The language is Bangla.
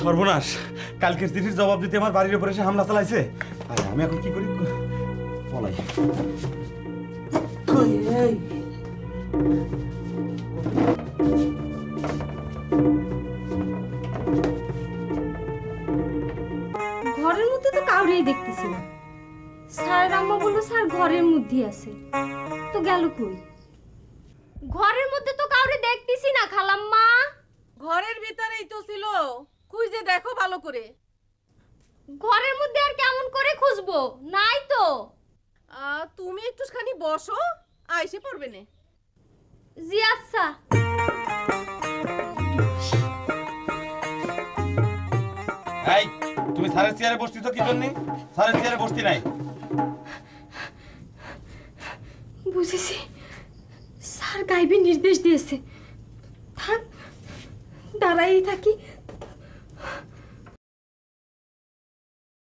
সর্বনাশ, কালকের চিঠির জবাব দিতে আমার বাড়ির উপরে এসে হামলা চালাইছে। আরে আমি এখন কি করি? পলাই। কই এই? ঘরের মধ্যে তো কাউরেই দেখতেছি না। স্যারের আম্মা বললো স্যার ঘরের মধ্যেই আছে, তো গেল কই? ঘরের মধ্যে তো কাউরে দেখতেছি না খালাম্মা। ঘরের ভিতরেই তো ছিল, খুঁজে দেখো ভালো করে। ঘরের মধ্যে আর কেমন করে খুঁজবো? নাই তো। তুমি একটুখানি বসো, আইসে পড়বে না। জি আচ্ছা। এই, তুমি স্যারের চেয়ারে বসতি তো কি জন্য? স্যারের চেয়ারে বসতি নাই। বুঝেছি, স্যার গাইবে নির্দেশ দিয়েছে। থাক, দাঁড়াই থাকি।